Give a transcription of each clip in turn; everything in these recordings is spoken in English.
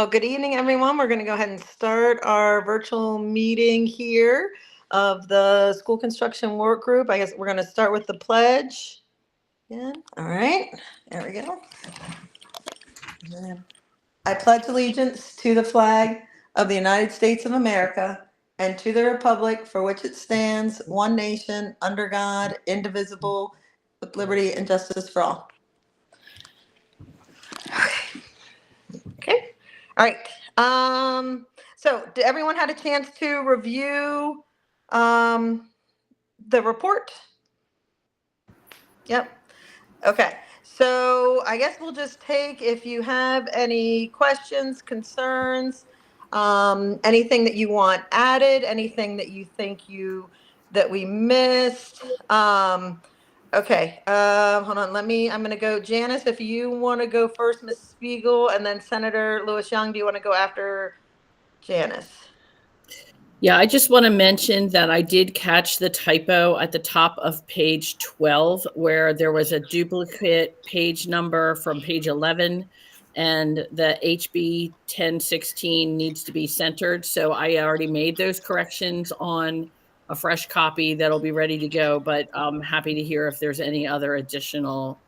Well, good evening, everyone. We're going to go ahead and start our virtual meeting here of the school construction work group. I guess we're going to start with the pledge. Yeah. All right. There we go. I pledge allegiance to the flag of the United States of America and to the republic for which it stands, one nation, under God, indivisible, with liberty and justice for all. Okay. All right. So did everyone had a chance to review the report? Yep. Okay. So I guess we'll just take, if you have any questions, concerns, anything that you want added, anything that you think that we missed. Okay. Hold on. I'm going to go, Janice, if you want to go first, Ms. Spiegel, and then Senator Lewis Young, do you want to go after Janice? Yeah, I just want to mention that I did catch the typo at the top of page 12 where there was a duplicate page number from page 11 and the HB 1016 needs to be centered. So I already made those corrections on a fresh copy that'll be ready to go, but I'm happy to hear if there's any other additional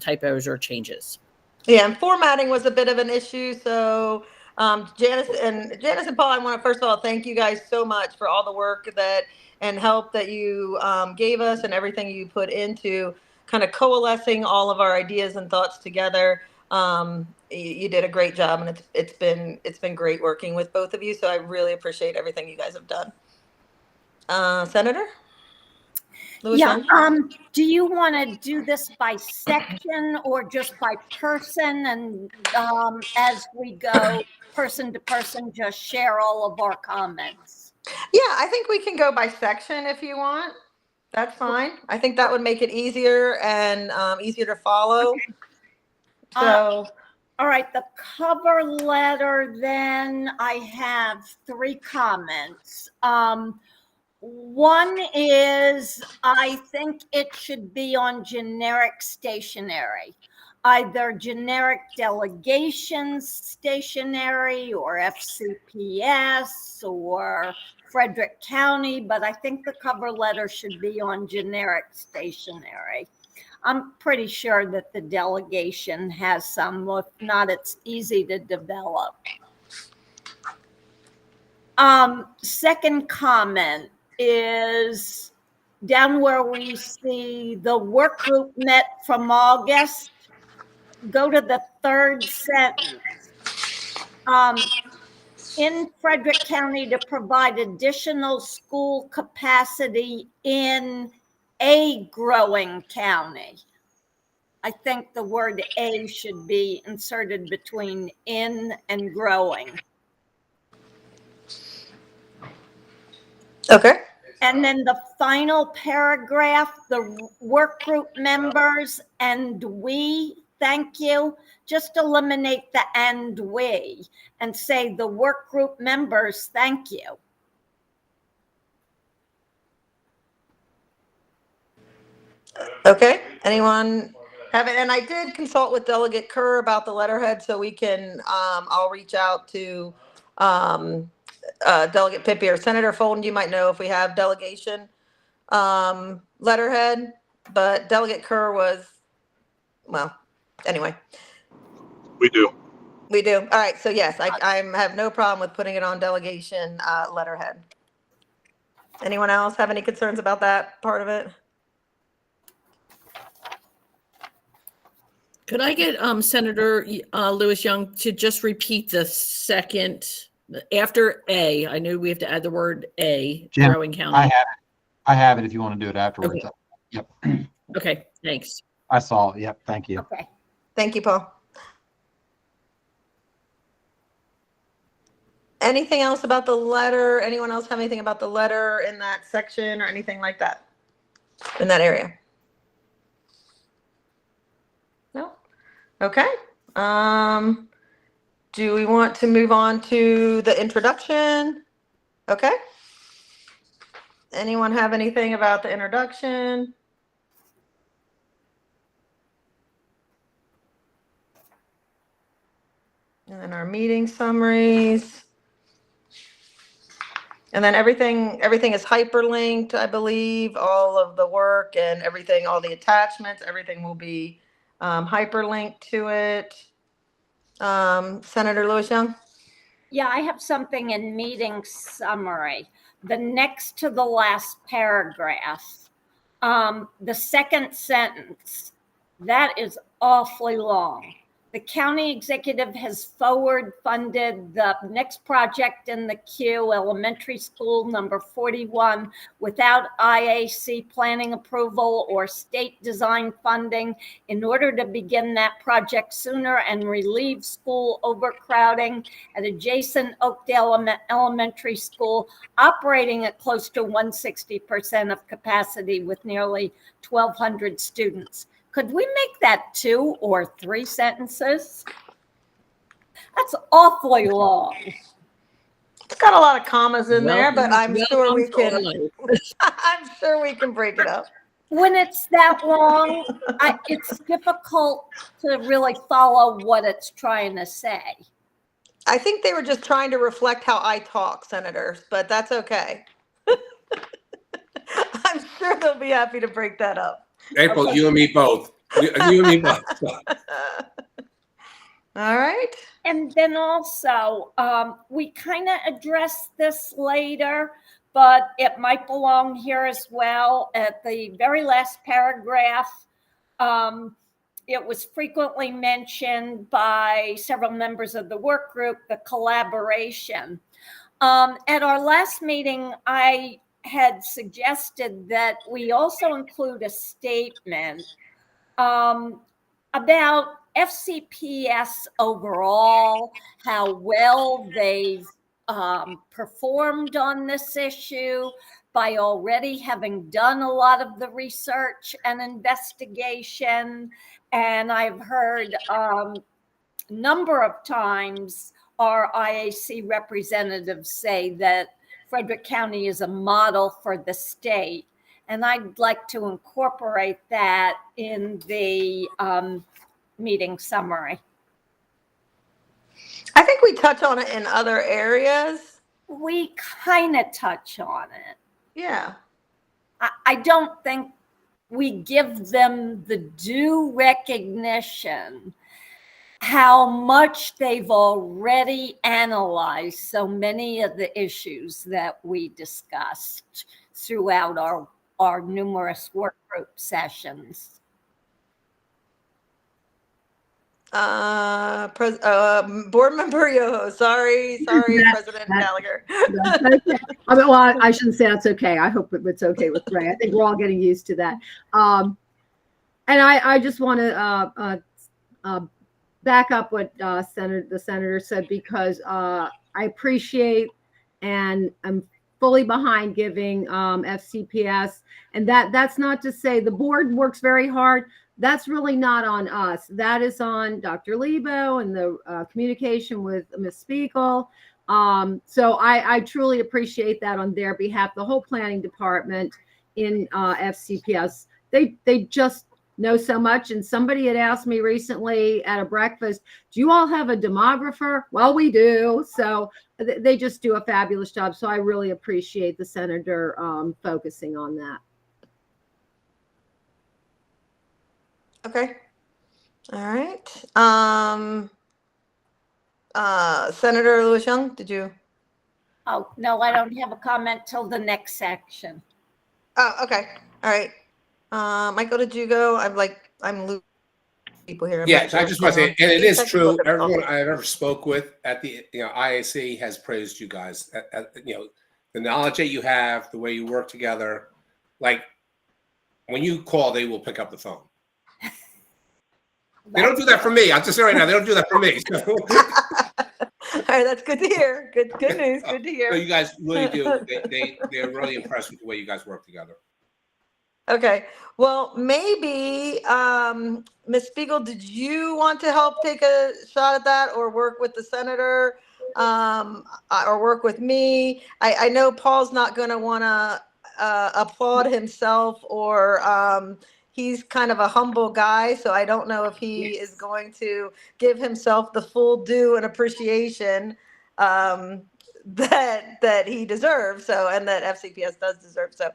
typos or changes. Yeah, and formatting was a bit of an issue. So Janice and Paul, I want to first of all thank you guys so much for all the work and help that you gave us and everything you put into kind of coalescing all of our ideas and thoughts together. You did a great job, and it's been great working with both of you. So I really appreciate everything you guys have done. Senator Lewis Young? Do you want to do this by section or just by person? And as we go person to person, just share all of our comments? Yeah, I think we can go by section if you want. That's fine. I think that would make it easier and easier to follow. Okay. So, all right, the cover letter, then I have 3 comments. One is, I think it should be on generic stationery, either generic delegations stationery or FCPS or Frederick County, but I think the cover letter should be on generic stationery. I'm pretty sure that the delegation has some. If not, it's easy to develop. Second comment is down where we see the work group met from August. Go to the 3rd sentence. In Frederick County to provide additional school capacity in a growing county. I think the word "a" should be inserted between "in" and "growing." okay. And then the final paragraph, the work group members and we, thank you. Just eliminate the "and we" and say the work group members, thank you. Okay. Anyone have it? And I did consult with Delegate Kerr about the letterhead, so we can, I'll reach out to Delegate Pippi or Senator Folden. You might know if we have delegation letterhead, but Delegate Kerr was, well, anyway. We do. We do. All right. So yes, I have no problem with putting it on delegation letterhead. Anyone else have any concerns about that part of it? Could I get Senator Lewis Young to just repeat the second after A? I know we have to add the word A. Jim, growing county. I have it if you want to do it afterwards. Okay. Yep. Okay, thanks. I saw it. Yep. Thank you. Okay. Thank you, Paul. Anything else about the letter? Anyone else have anything about the letter in that section or anything like that in that area? No? Okay. Do we want to move on to the introduction? Okay. Anyone have anything about the introduction? And then our meeting summaries. And then everything is hyperlinked, I believe, all of the work and everything, all the attachments, everything will be hyperlinked to it. Senator Lewis Young? Yeah, I have something in meeting summary. The next to the last paragraph, the second sentence, that is awfully long. The county executive has forward funded the next project in the queue, elementary school number 41, without IAC planning approval or state design funding in order to begin that project sooner and relieve school overcrowding at adjacent Oakdale Elementary School, operating at close to 160% of capacity with nearly 1,200 students. Could we make that 2 or 3 sentences? That's awfully long. It's got a lot of commas in there, but I'm Welcome sure we to can. life. I'm sure we can break it up. When it's that long, it's difficult to really follow what it's trying to say. I think they were just trying to reflect how I talk, senators, but that's okay. I'm sure they'll be happy to break that up. April, you and me both. You and me both. All right. And then also, we kind of addressed this later, but it might belong here as well. At the very last paragraph, it was frequently mentioned by several members of the work group, the collaboration. At our last meeting, I had suggested that we also include a statement about FCPS overall, how well they've performed on this issue by already having done a lot of the research and investigation. And I've heard a number of times our IAC representatives say that Frederick County is a model for the state. And I'd like to incorporate that in the meeting summary. I think we touch on it in other areas. We kind of touch on it. Yeah. I don't think we give them the due recognition how much they've already analyzed so many of the issues that we discussed throughout our numerous work group sessions. Board member Yoho. Sorry, President Gallagher. Okay. I mean, well, I shouldn't say that's okay. I hope it's okay with Ray. I think we're all getting used to that. And I just want to back up what the senator said, because I appreciate and I'm fully behind giving FCPS, and that's not to say the board works very hard. That's really not on us. That is on Dr. Lebo and the communication with Ms. Spiegel. So I truly appreciate that on their behalf. The whole planning department in FCPS, they just know so much. And somebody had asked me recently at a breakfast, do you all have a demographer? Well, we do. So they just do a fabulous job. So I really appreciate the senator focusing on that. Okay. All right. Senator Lewis Young, did you? Oh, no, I don't have a comment till the next section. Oh, okay. All right. Michael, did you go? I'm losing people here. Yeah, so I just want to say, and it is true. Everyone I've ever spoke with at the IAC has praised you guys. The knowledge that you have, the way you work together. Like when you call, they will pick up the phone. They don't do that for me. I'll just say right now, they don't do that for me. So. All right, that's good to hear. Good news. Good to hear. So you guys really do. They're really impressed with the way you guys work together. Okay. Well, maybe Ms. Spiegel, did you want to help take a shot at that, or work with the senator, or work with me? I know Paul's not going to want to applaud himself, or he's kind of a humble guy, so I don't know if he is going to give himself the full due and appreciation that he deserves. So, and that FCPS does deserve. So,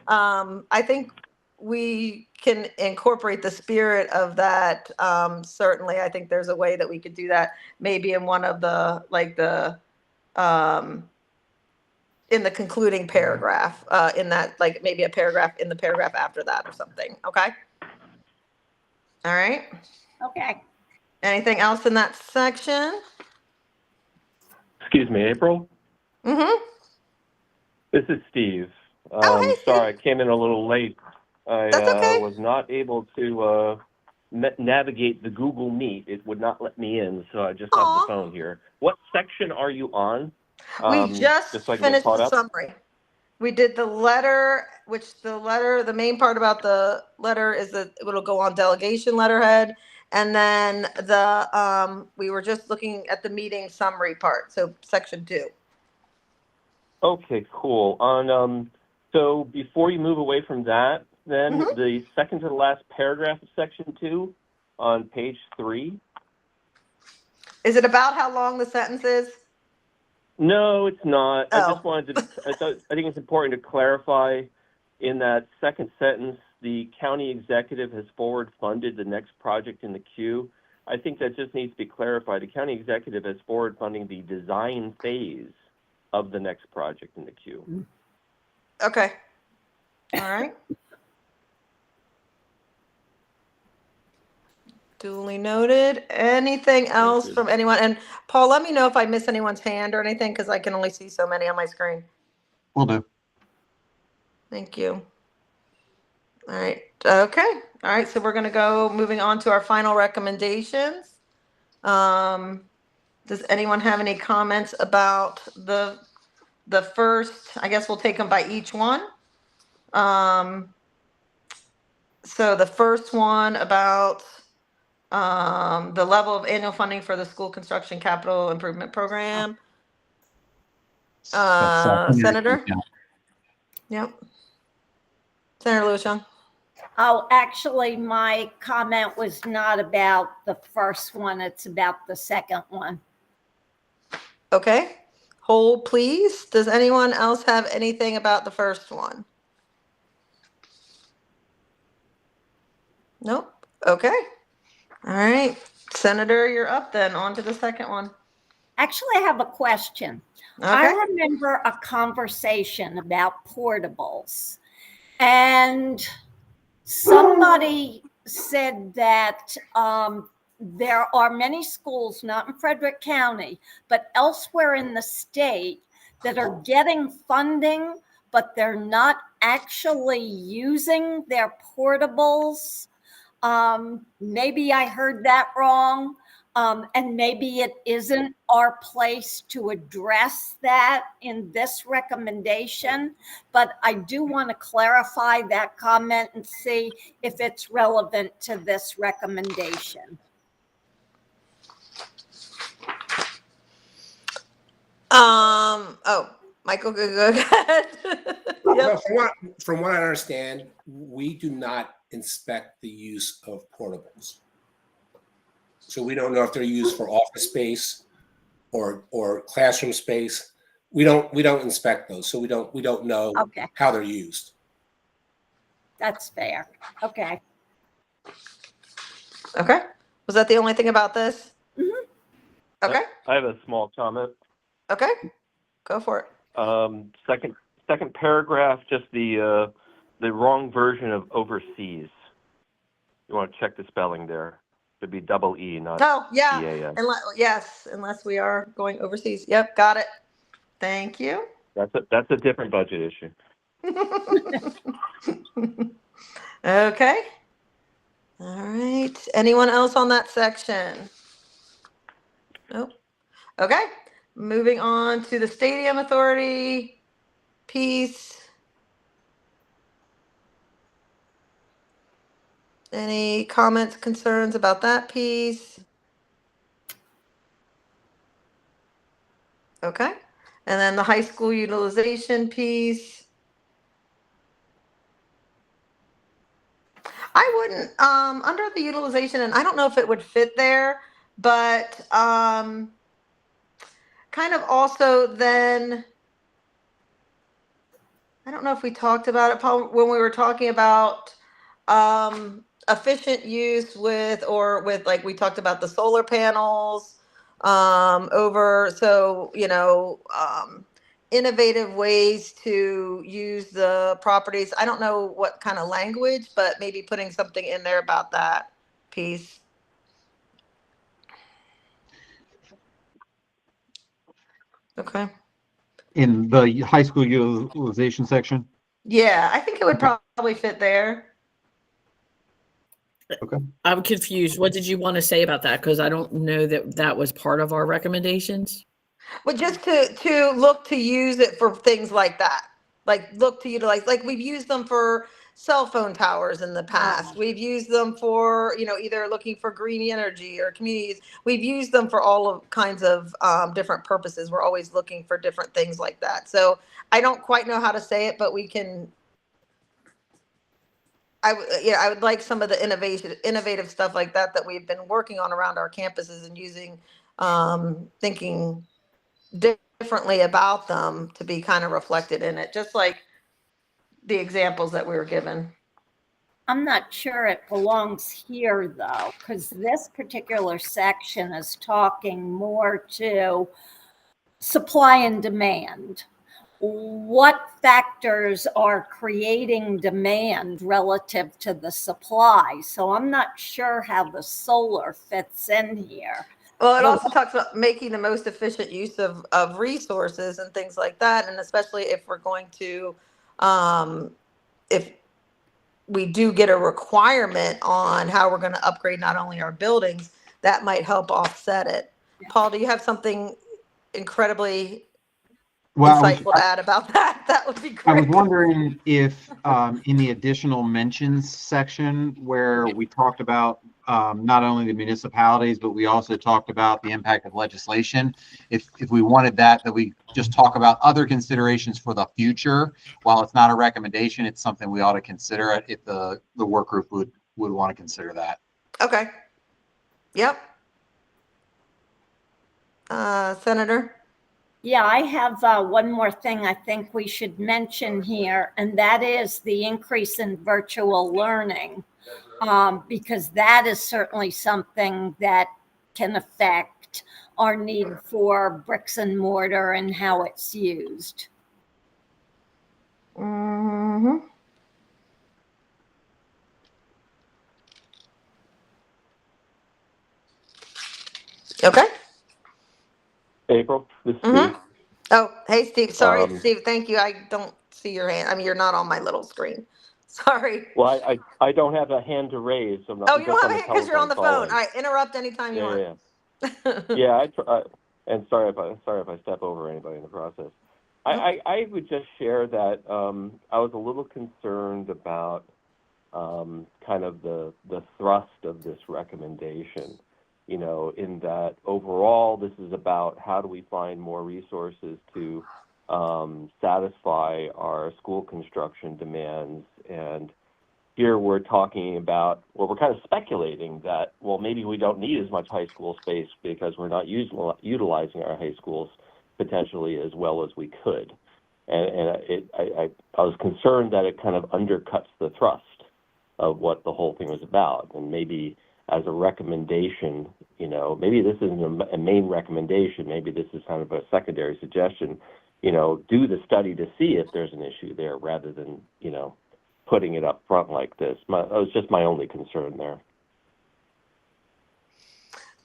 I think we can incorporate the spirit of that. Certainly, I think there's a way that we could do that. Maybe in one of the in the concluding paragraph, in that, like maybe a paragraph in the paragraph after that or something. Okay. All right. Okay. Anything else in that section? Excuse me, April? Mm-hmm. This is Steve. Oh, hey, Steve. Sorry, I came in a little late. I That's okay. was not able to navigate the Google Meet. It would not let me in, so I just have Aw. the phone here. What section are you on? We just so I can get finished caught the up? summary. We did the letter, the main part about the letter is that it'll go on delegation letterhead. And then we were just looking at the meeting summary part. So section 2. Okay, cool. So before you move away from that, then the second to the last paragraph of section 2 on page 3. Is it about how long the sentence is? No, it's not. I Oh. just wanted to, I think it's important to clarify in that second sentence, the county executive has forward funded the next project in the queue. I think that just needs to be clarified. The county executive is forward funding the design phase of the next project in the queue. Okay. All right. Duly noted. Anything else from anyone? And Paul, let me know if I miss anyone's hand or anything, because I can only see so many on my screen. Will do. Thank you. All right. Okay. All right. So we're going to go moving on to our final recommendations. Does anyone have any comments about the first? I guess we'll take them by each one. So the first one about the level of annual funding for the school construction capital improvement program. Senator? Yep. Senator Lewis Young. Oh, actually, my comment was not about the first one. It's about the second one. Okay. Hold, please. Does anyone else have anything about the first one? Nope. Okay. All right. Senator, you're up then. On to the second one. Actually, I have a question. Okay. I remember a conversation about portables, and somebody said that there are many schools, not in Frederick County, but elsewhere in the state that are getting funding, but they're not actually using their portables. Maybe I heard that wrong. And maybe it isn't our place to address that in this recommendation, but I do want to clarify that comment and see if it's relevant to this recommendation. Oh, Michael, go ahead. Yep. Well, from what I understand, we do not inspect the use of portables. So we don't know if they're used for office space or classroom space. We don't inspect those, so we don't know how they're used. That's fair. Okay. Okay. Was that the only thing about this? Mm-hmm. Okay. I have a small comment. Okay. Go for it. Second paragraph, just the wrong version of overseas. You want to check the spelling there. It'd be double E, not yeah. EAS. Unless we are going overseas. Yep, got it. Thank you. That's a different budget issue. Okay. All right. Anyone else on that section? Nope. Okay. Moving on to the Stadium Authority piece. Any comments, concerns about that piece? Okay. And then the high school utilization piece. I wouldn't, under the utilization, and I don't know if it would fit there, but kind of also then, I don't know if we talked about it, Paul, when we were talking about efficient use with, or with, like, we talked about the solar panels over, so, innovative ways to use the properties. I don't know what kind of language, but maybe putting something in there about that piece. Okay. In the high school utilization section? Yeah, I think it would Okay. probably fit there. I'm confused. What did you want to say about that? Because I don't know that that was part of our recommendations. Well, just to look to use it for things like that. Like, look to utilize, like, we've used them for cell phone towers in the past. We've used them for, either looking for green energy or communities. We've used them for all of kinds of different purposes. We're always looking for different things like that. So I don't quite know how to say it, but we can. I would like some of the innovative stuff like that we've been working on around our campuses and using, thinking differently about them to be kind of reflected in it, just like the examples that we were given. I'm not sure it belongs here though, because this particular section is talking more to supply and demand. What factors are creating demand relative to the supply? So I'm not sure how the solar fits in here. Well, it also talks about making the most efficient use of resources and things like that. And especially if we're going to, if we do get a requirement on how we're going to upgrade not only our buildings, that might help offset it. Paul, do you have something incredibly insightful to add about that? That would be great. I was wondering if in the additional mentions section where we talked about not only the municipalities, but we also talked about the impact of legislation, if we wanted that we just talk about other considerations for the future. While it's not a recommendation, it's something we ought to consider if the work group would want to consider that. Okay. Yep. Senator? Yeah, I have one more thing I think we should mention here, and that is the increase in virtual learning, because that is certainly something that can affect our need for bricks and mortar and how it's used. Mm-hmm. Okay. April, this is Steve. Oh, hey, Steve. Sorry, Steve. Thank you. I don't see your hand. I mean, you're not on my little screen. Sorry. Well, I don't have a hand to raise. So I'm not, Oh, you don't have a hand because you're on the phone. All right, interrupt anytime you want. Yeah. And sorry if I step over anybody in the process. I would just share that I was a little concerned about kind of the thrust of this recommendation. In that overall, this is about how do we find more resources to satisfy our school construction demands. And here we're talking about, well, we're kind of speculating that, well, maybe we don't need as much high school space because we're not utilizing our high schools potentially as well as we could. And I was concerned that it kind of undercuts the thrust of what the whole thing was about. And maybe as a recommendation, maybe this isn't a main recommendation, maybe this is kind of a secondary suggestion, do the study to see if there's an issue there rather than, putting it up front like this. That was just my only concern there.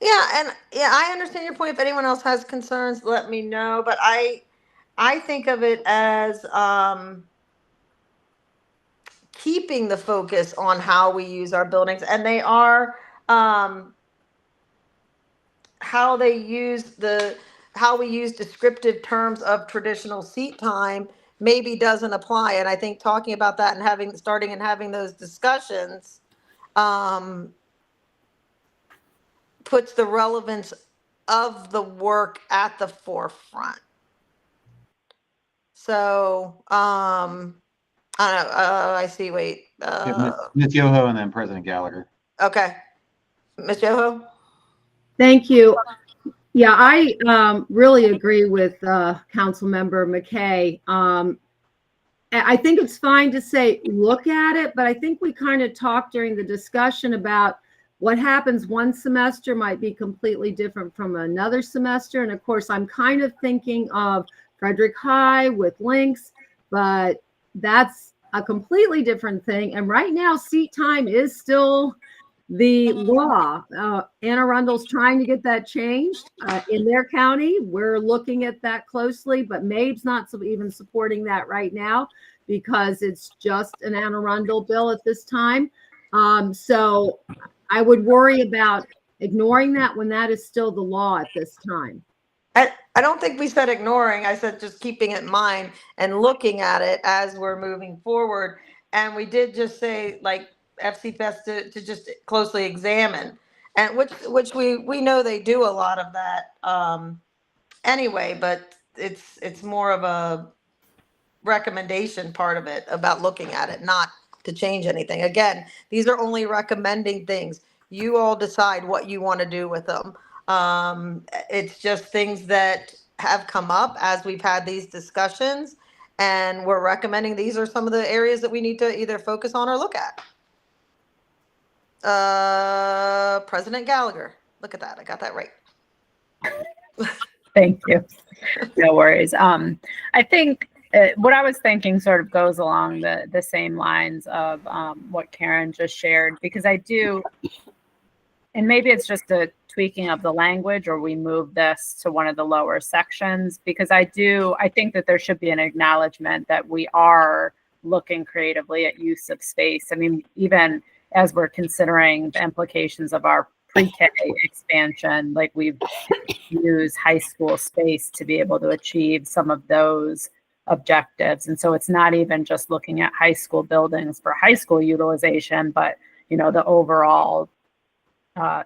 Yeah, I understand your point. If anyone else has concerns, let me know. But I think of it as keeping the focus on how we use our buildings, and they are how we use descriptive terms of traditional seat time maybe doesn't apply. And I think talking about that and having those discussions puts the relevance of the work at the forefront. So I see. Wait. Ms. Yoho and then President Gallagher. Okay. Ms. Yoho? Thank you. Yeah, I really agree with Councilmember McKay. I think it's fine to say look at it, but I think we kind of talked during the discussion about what happens one semester might be completely different from another semester. And of course, I'm kind of thinking of Frederick High with links, but that's a completely different thing. And right now, seat time is still the law. Anne Arundel's trying to get that changed in their county. We're looking at that closely, but MABE's not even supporting that right now because it's just an Anne Arundel bill at this time. So I would worry about ignoring that when that is still the law at this time. I don't think we said ignoring. I said just keeping it in mind and looking at it as we're moving forward. And we did just say like FCPS to just closely examine, and which we know they do a lot of that anyway. But it's more of a recommendation part of it about looking at it, not to change anything. Again, these are only recommending things. You all decide what you want to do with them. It's just things that have come up as we've had these discussions, and we're recommending these are some of the areas that we need to either focus on or look at. President Gallagher, look at that. I got that right. Thank you. No worries. I think what I was thinking sort of goes along the same lines of what Karen just shared, because I do, and maybe it's just a tweaking of the language, or we move this to one of the lower sections, because I think that there should be an acknowledgement that we are looking creatively at use of space. I mean, even as we're considering the implications of our pre-K expansion, like we've used high school space to be able to achieve some of those objectives. And so it's not even just looking at high school buildings for high school utilization, but the overall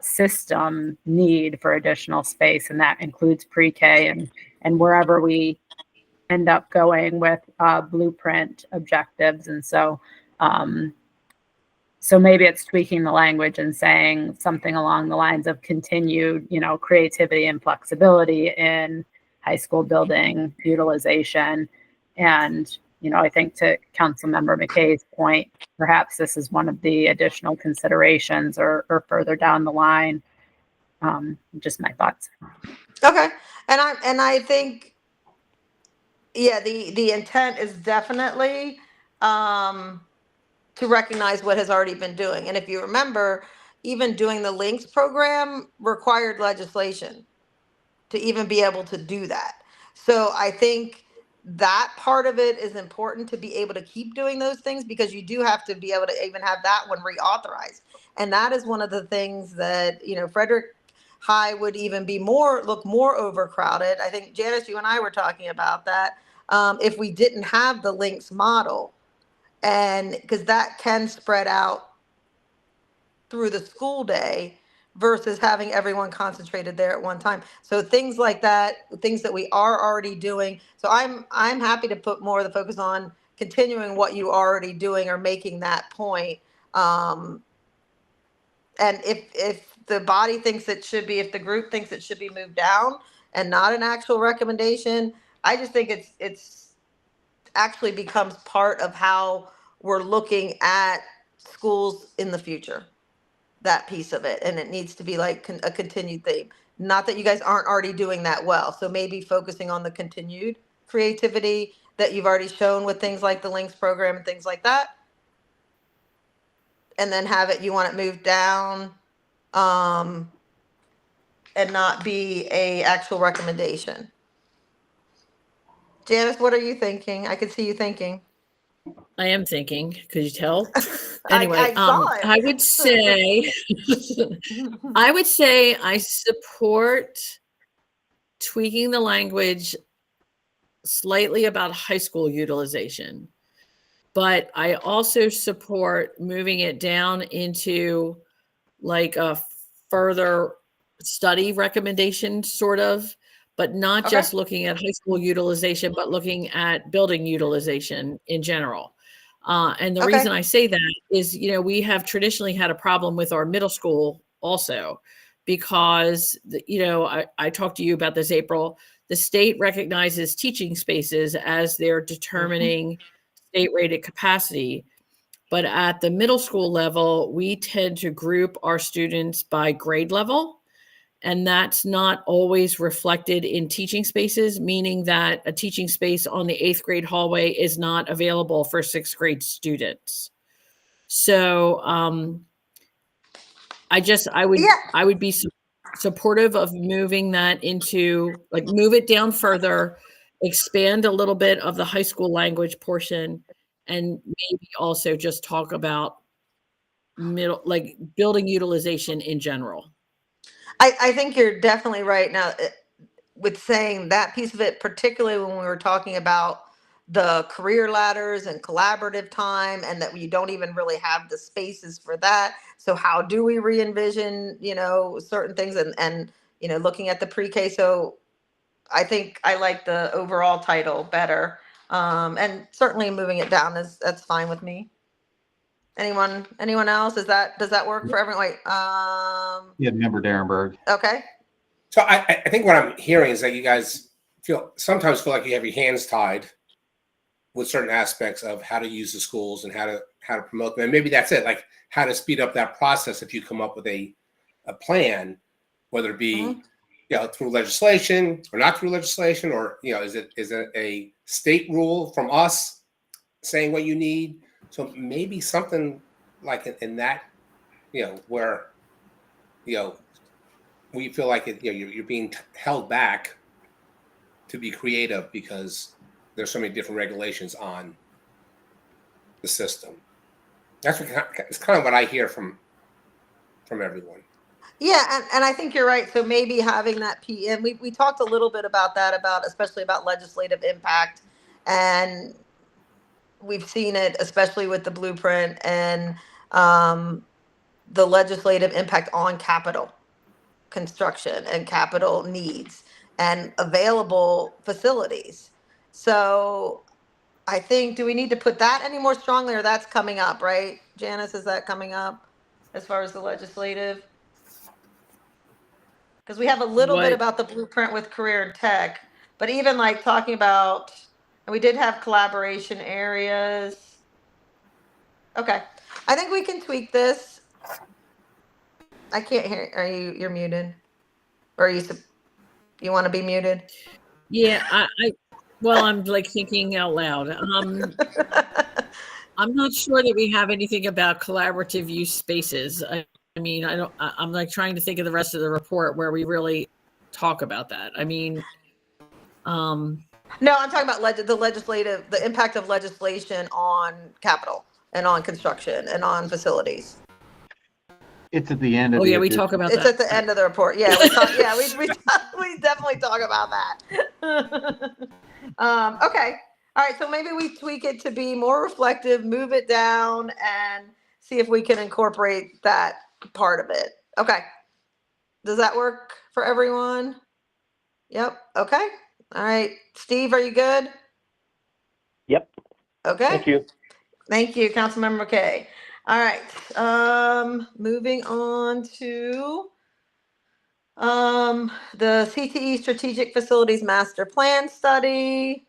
system need for additional space, and that includes pre-K and wherever we end up going with blueprint objectives. And so so maybe it's tweaking the language and saying something along the lines of continued, creativity and flexibility in high school building utilization. And, I think to Councilmember McKay's point, perhaps this is one of the additional considerations or further down the line. Just my thoughts. Okay. And I think, yeah, the intent is definitely to recognize what has already been doing. And if you remember, even doing the links program required legislation to even be able to do that. So I think that part of it is important to be able to keep doing those things, because you do have to be able to even have that one reauthorized. And that is one of the things that, Frederick High would even be look more overcrowded. I think Janice, you and I were talking about that. If we didn't have the links model, and because that can spread out through the school day versus having everyone concentrated there at one time. So things like that, things that we are already doing. So I'm happy to put more of the focus on continuing what you are already doing or making that point. And if the body thinks it should be, if the group thinks it should be moved down and not an actual recommendation, I just think it's actually becomes part of how we're looking at schools in the future, that piece of it. And it needs to be like a continued theme. Not that you guys aren't already doing that well. So maybe focusing on the continued creativity that you've already shown with things like the links program and things like that. And then you want it moved down and not be a actual recommendation. Janice, what are you thinking? I could see you thinking. I am thinking. Could you tell? Anyway, I saw it. I would say I support tweaking the language slightly about high school utilization, but I also support moving it down into like a further study recommendation, sort of, but not just looking at high school utilization, but looking at building utilization in general. And the Okay. reason I say that is, we have traditionally had a problem with our middle school also, because, I talked to you about this, April. The state recognizes teaching spaces as they're determining state rated capacity. But at the middle school level, we tend to group our students by grade level. And that's not always reflected in teaching spaces, meaning that a teaching space on the 8th grade hallway is not available for 6th grade students. So I would be supportive of moving that into, like, move it down further, expand a little bit of the high school language portion, and maybe also just talk about like building utilization in general. I think you're definitely right now with saying that piece of it, particularly when we were talking about the career ladders and collaborative time, and that we don't even really have the spaces for that. So how do we re-envision, certain things, and looking at the pre-K. So I think I like the overall title better. And certainly moving it down that's fine with me. Anyone else? Does that work for everyone? Wait, Yeah, member Darenberg. okay. So I think what I'm hearing is that you guys sometimes feel like you have your hands tied with certain aspects of how to use the schools and how to promote them. And maybe that's it, like how to speed up that process if you come up with a plan, whether it be through legislation or not through legislation, or is it a state rule from us saying what you need? So maybe something like in that, where we feel like you're being held back to be creative because there's so many different regulations on the system. It's kind of what I hear from everyone. Yeah, and I think you're right. So maybe having that PM, we talked a little bit about that, especially about legislative impact, and we've seen it especially with the blueprint and the legislative impact on capital construction and capital needs and available facilities. So I think, do we need to put that any more strongly, or that's coming up, right? Janice, is that coming up as far as the legislative? Because we have a little bit about the blueprint with career and tech, but even like talking about, and we did have collaboration areas. Okay, I think we can tweak this. I can't hear. You're muted, or you want to be muted? Yeah, I'm like thinking out loud. I'm not sure that we have anything about collaborative use spaces. I mean, I'm like trying to think of the rest of the report where we really talk about that. I mean, no, I'm talking about the impact of legislation on capital and on construction and on facilities. It's at the end of we talk about it's that. It's at the end of the report. Yeah, we talk. Yeah, we definitely talk about that. Okay. All right. So maybe we tweak it to be more reflective, move it down, and see if we can incorporate that part of it. Okay. Does that work for everyone? Yep. Okay. All right. Steve, are you good? Yep. Okay. Thank you. Thank you, Councilmember McKay. All right. Moving on to the CTE Strategic Facilities Master Plan Study.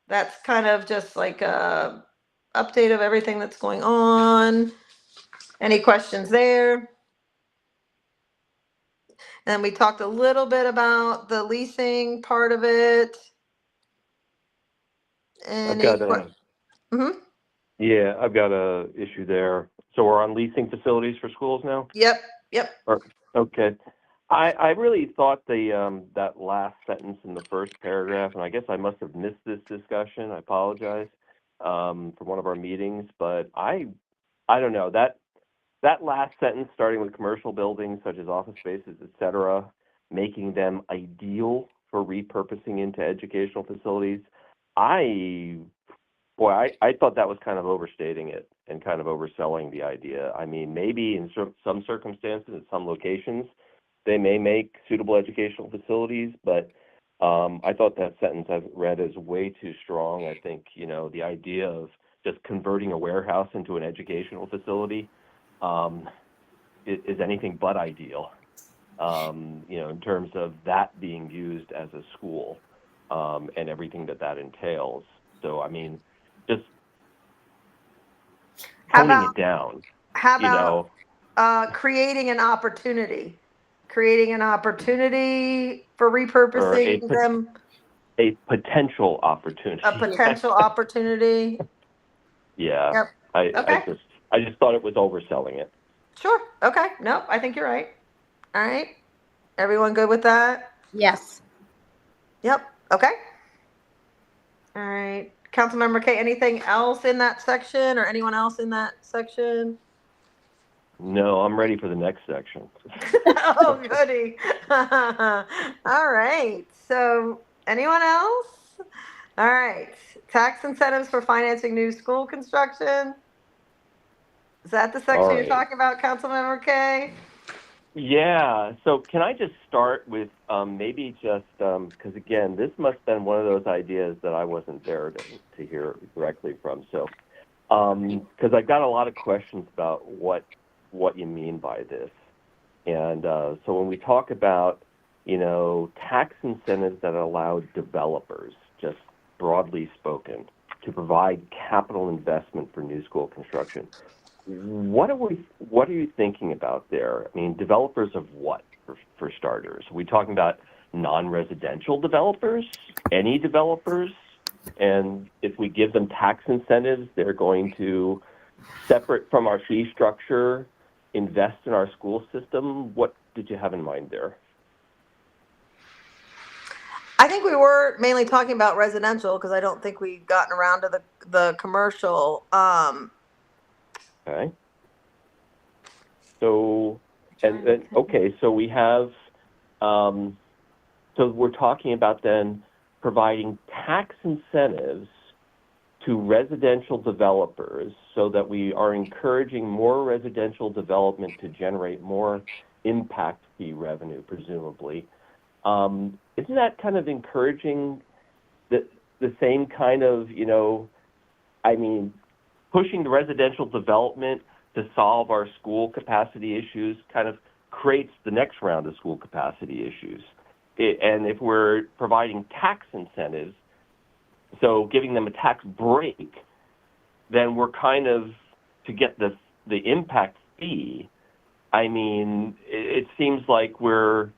That's kind of just like a update of everything that's going on. Any questions there? And we talked a little bit about the leasing part of it. I've got a issue there. So we're on leasing facilities for schools now? Yep. Okay. I really thought that last sentence in the first paragraph, and I guess I must have missed this discussion. I apologize from one of our meetings, but I don't know that last sentence, starting with commercial buildings such as office spaces, et cetera, making them ideal for repurposing into educational facilities. I thought that was kind of overstating it and kind of overselling the idea. I mean, maybe in some circumstances, at some locations, they may make suitable educational facilities, but I thought that sentence I've read is way too strong. I think, the idea of just converting a warehouse into an educational facility is anything but ideal. In terms of that being used as a school and everything that entails. So, I mean, just toning it down. How about creating an opportunity for Or repurposing them? a potential opportunity. A potential opportunity. Yeah. Yep. I just thought it was overselling it. Sure. Okay. Nope. I think you're right. All right. Everyone good with that? Yes. Yep. Okay. All right. Councilmember K, anything else in that section or anyone else in that section? No, I'm ready for the next section. Oh, goody. All right. So, anyone else? All right. Tax incentives for financing new school construction. Is that the section you're talking about, Councilmember K? Yeah. So can I just start with maybe just because again, this must have been one of those ideas that I wasn't there to hear directly from. So because I got a lot of questions about what you mean by this, and so when we talk about tax incentives that allow developers, just broadly spoken, to provide capital investment for new school construction. What are you thinking about there? I mean, developers of what, for starters? Are we talking about non-residential developers, any developers? And if we give them tax incentives, they're going to, separate from our fee structure, invest in our school system? What did you have in mind there? I think we were mainly talking about residential because I don't think we've gotten around to the commercial. Okay. So, okay, so we have, so we're talking about then providing tax incentives to residential developers so that we are encouraging more residential development to generate more impact fee revenue, presumably. Isn't that kind of encouraging the same kind of, pushing the residential development to solve our school capacity issues kind of creates the next round of school capacity issues. And if we're providing tax incentives, so giving them a tax break, then we're kind of, to get the impact fee, it seems like we're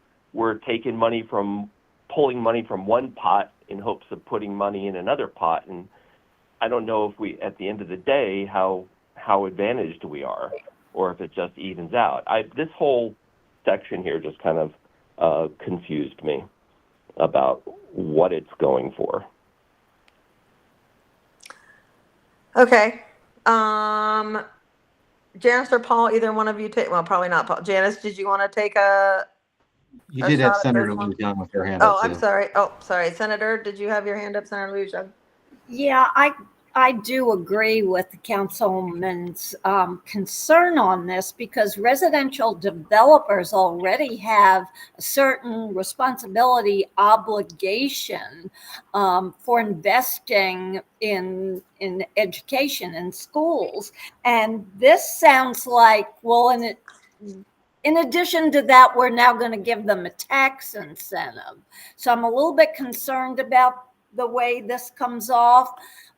taking pulling money from one pot in hopes of putting money in another pot. And I don't know if we, at the end of the day, how advantaged we are, or if it just evens out. This whole section here just kind of confused me about what it's going for. Okay. Janice or Paul, either one of you take, well, probably not Paul. Janice, did you want to take You did have shot at Senator this one? Lou Young with her hand up. Oh, I'm sorry. Oh, sorry. Senator, did you have your hand up, Senator Lou Young? Yeah, I do agree with the councilman's concern on this, because residential developers already have a certain responsibility, obligation for investing in education and schools. And this sounds like, well, in addition to that, we're now going to give them a tax incentive. So I'm a little bit concerned about the way this comes off,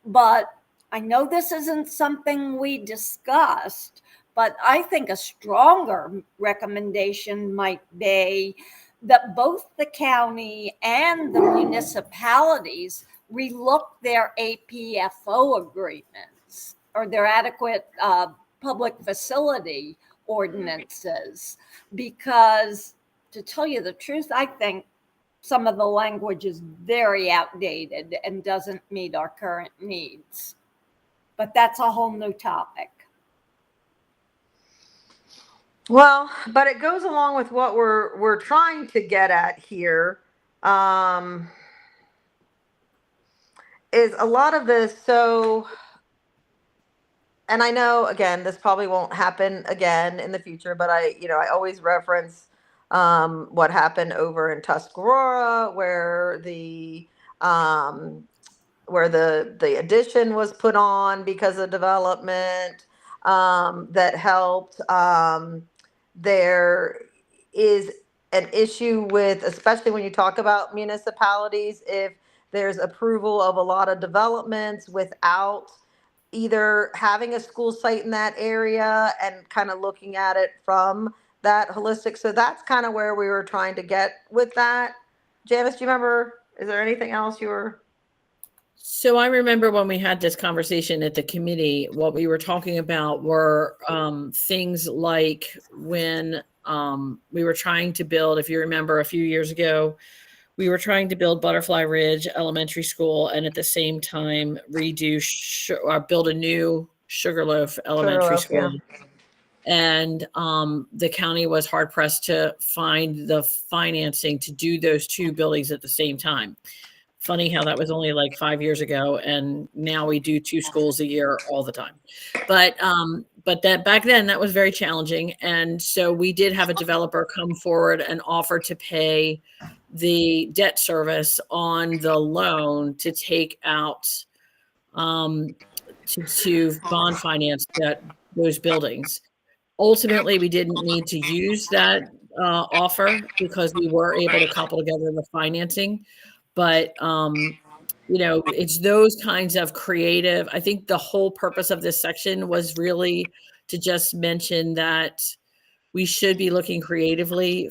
but I know this isn't something we discussed, but I think a stronger recommendation might be that both the county and the municipalities relook their APFO agreements or their adequate public facility ordinances, because to tell you the truth, I think some of the language is very outdated and doesn't meet our current needs. But that's a whole new topic. Well, but it goes along with what we're trying to get at here. Is a lot of this, so, and I know, again, this probably won't happen again in the future, but I always reference what happened over in Tuscarora, where the where the addition was put on because of development, that helped. There is an issue with, especially when you talk about municipalities, if there's approval of a lot of developments without either having a school site in that area and kind of looking at it from that holistic. So that's kind of where we were trying to get with that. Janice, do you remember? Is there anything else you were? So I remember when we had this conversation at the committee, what we were talking about were things like when we were trying to build, if you remember a few years ago, we were trying to build Butterfly Ridge Elementary School and at the same time build a new Sugarloaf Elementary Sugarloaf, School. yeah. And the county was hard pressed to find the financing to do those two buildings at the same time. Funny how that was only like 5 years ago, and now we do 2 schools a year all the time. But that back then that was very challenging, and so we did have a developer come forward and offer to pay the debt service on the loan to take out to bond finance those buildings. Ultimately, we didn't need to use that offer because we were able to couple together the financing. But, it's those kinds of creative. I think the whole purpose of this section was really to just mention that we should be looking creatively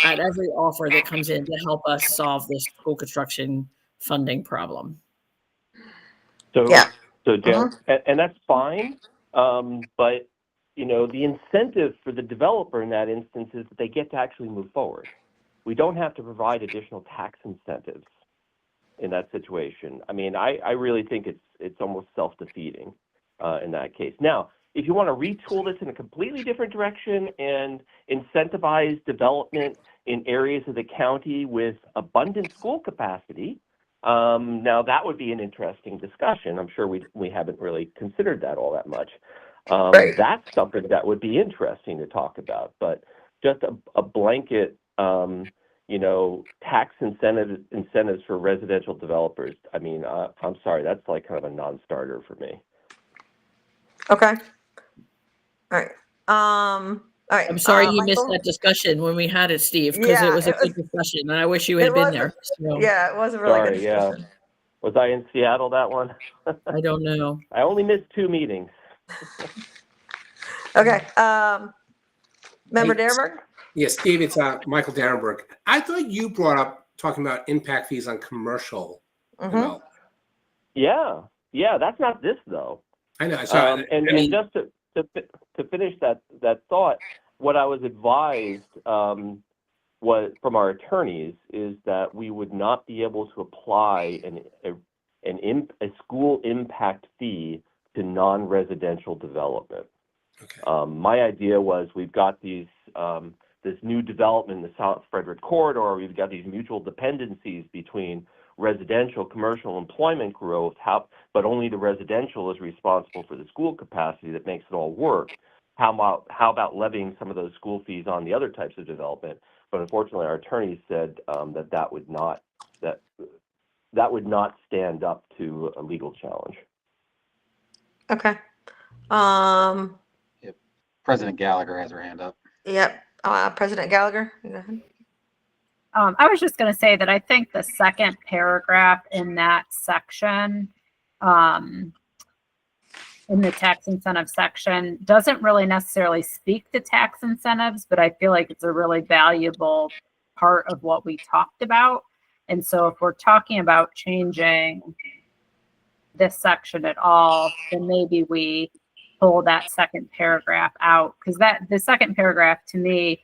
at every offer that comes in to help us solve this school construction funding problem. So, Yeah. Jan, and that's fine. But, the incentive for the developer in that instance is that they get to actually move forward. We don't have to provide additional tax incentives in that situation. I mean, I really think it's almost self-defeating in that case. Now, if you want to retool this in a completely different direction and incentivize development in areas of the county with abundant school capacity, now that would be an interesting discussion. I'm sure we haven't really considered that all that much. Right. That's something that would be interesting to talk about, but just a blanket tax incentives for residential developers. I mean, I'm sorry, that's like kind of a non-starter for me. Okay. All right. All right. I'm sorry you missed Michael? that discussion when we had it, Steve, because it was a good discussion, and I wish you had been there. So, Yeah, it was a really good Sorry, yeah. discussion. Was I in Seattle that one? I don't know. I only missed 2 meetings. Okay. Member Hey, Derenberg? Yes, Steve, it's Michael Darenberg. I thought you brought up talking about impact fees on commercial development. Yeah, that's not this though. I know. So, And just to finish that thought, what I was advised was from our attorneys is that we would not be able to apply a school impact fee to non-residential development. okay. My idea was we've got this new development in the South Frederick corridor. We've got these mutual dependencies between residential, commercial, employment growth, but only the residential is responsible for the school capacity that makes it all work. How about levying some of those school fees on the other types of development? But unfortunately, our attorneys said that would not stand up to a legal challenge. Okay. Yep. President Gallagher has her hand up. Yep. President Gallagher, go ahead. I was just going to say that I think the second paragraph in that section, in the tax incentive section, doesn't really necessarily speak to tax incentives, but I feel like it's a really valuable part of what we talked about. And so if we're talking about changing this section at all, then maybe we pull that second paragraph out, because the second paragraph to me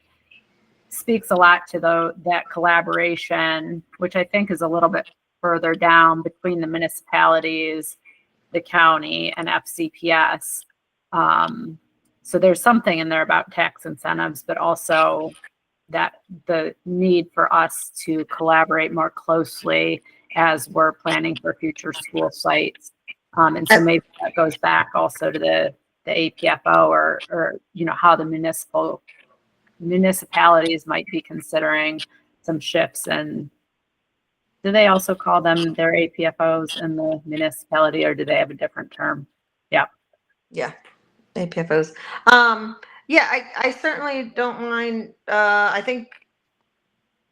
speaks a lot to that collaboration, which I think is a little bit further down between the municipalities, the county, and FCPS. So there's something in there about tax incentives, but also that the need for us to collaborate more closely as we're planning for future school sites. And so maybe that goes back also to the APFO or how the municipalities might be considering some shifts in Do they also call them their APFOs in the municipality, or do they have a different term? Yeah. Yeah, APFOs. Yeah, I certainly don't mind. I think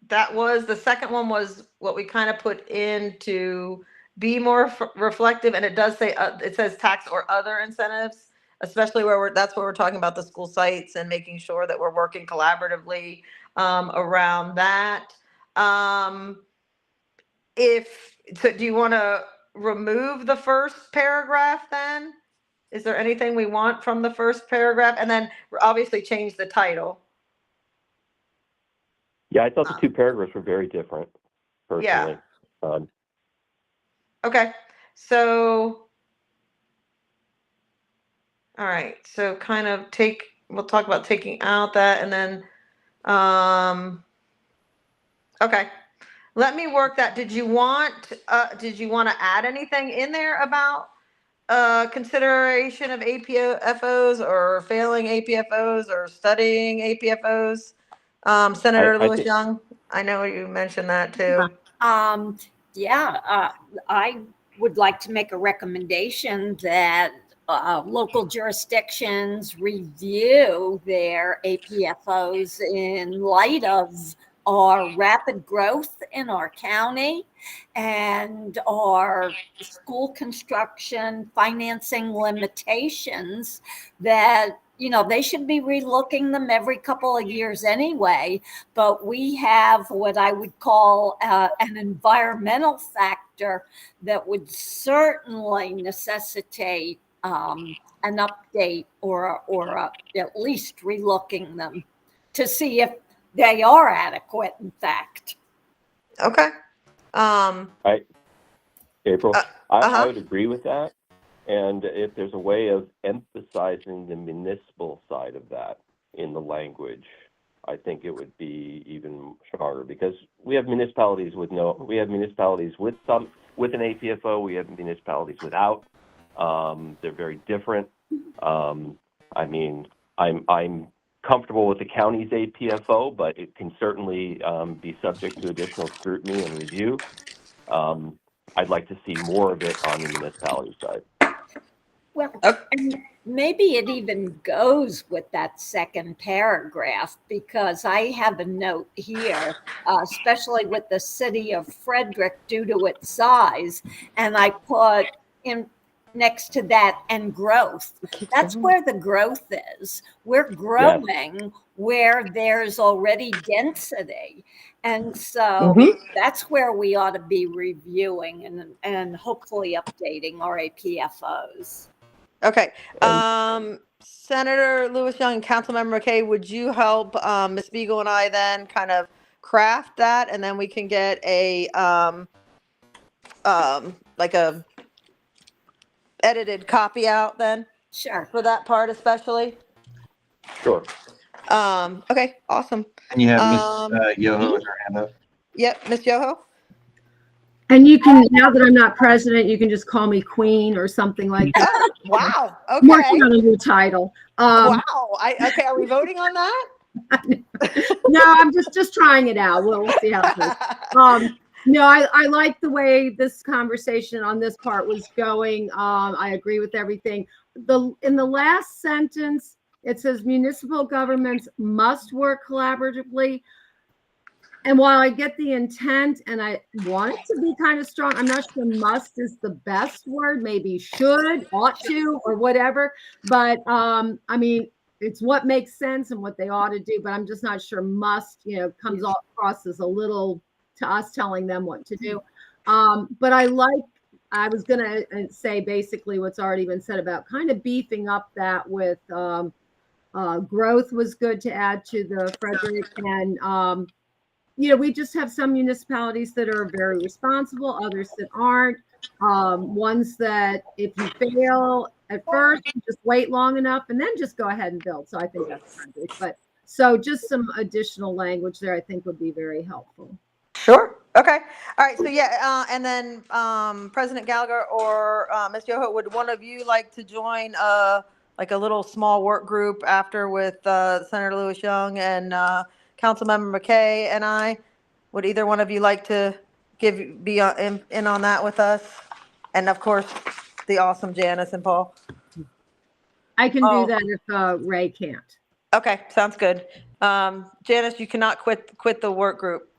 that was the second one was what we kind of put in to be more reflective, and it does say it says tax or other incentives, especially where that's where we're talking about the school sites and making sure that we're working collaboratively around that. If so, do you want to remove the first paragraph then? Is there anything we want from the first paragraph? And then obviously change the title. Yeah, I thought the two paragraphs were very different, personally. Okay, so, all right, so kind of we'll talk about taking out that and then, okay. Let me work that. Did you want to add anything in there about consideration of APFOs or failing APFOs or studying APFOs? Senator I Lewis think Young, I know you mentioned that too. I would like to make a recommendation that local jurisdictions review their APFOs in light of our rapid growth in our county and our school construction financing limitations, that they should be relooking them every couple of years anyway. But we have what I would call an environmental factor that would certainly necessitate an update or at least relooking them to see if they are adequate, in fact. Okay. April, I uh-huh. would agree with that. And if there's a way of emphasizing the municipal side of that in the language, I think it would be even stronger, because we have municipalities with an APFO, we have municipalities without. They're very different. I mean, I'm comfortable with the county's APFO, but it can certainly be subject to additional scrutiny and review. I'd like to see more of it on the municipality side. Well, and maybe it even goes with that second paragraph, because I have a note here, especially with the city of Frederick due to its size, and I put in next to that and growth. That's where the growth is. We're growing where there's already density. And so that's where we ought to be reviewing and hopefully updating our APFOs. Okay. Senator Lewis Young and Councilmember McKay, would you help Ms. Beagle and I then kind of craft that, and then we can get a like a edited copy out then? Sure. For that part especially? Sure. Okay, awesome. And you have Miss Yoho with her hand up. Yep, Miss Yoho? And you can, now that I'm not president, you can just call me Queen or something like that. Oh, wow. Okay. I'm working on a new title. Wow. Okay, are we voting on that? No, I'm just trying it out. We'll see how it goes. No, I like the way this conversation on this part was going. I agree with everything. In the last sentence, it says municipal governments must work collaboratively. And while I get the intent and I want it to be kind of strong, I'm not sure must is the best word. Maybe should, ought to, or whatever. But I mean, it's what makes sense and what they ought to do. But I'm just not sure must, comes across as a little to us telling them what to do. But I was going to say basically what's already been said about kind of beefing up that with growth was good to add to the Frederick. And we just have some municipalities that are very responsible, others that aren't. Ones that if you fail at first, you just wait long enough and then just go ahead and build. So I think that's Frederick. But so just some additional language there, I think would be very helpful. Sure. Okay. All right. So yeah, and then President Gallagher or Ms. Yoho, would one of you like to join like a little small work group after with Senator Lewis Young and Councilmember McKay and I? Would either one of you like to be in on that with us? And of course, the awesome Janice and Paul. I can Oh. do that if Ray can't. Okay, sounds good. Janice, you cannot quit the work group.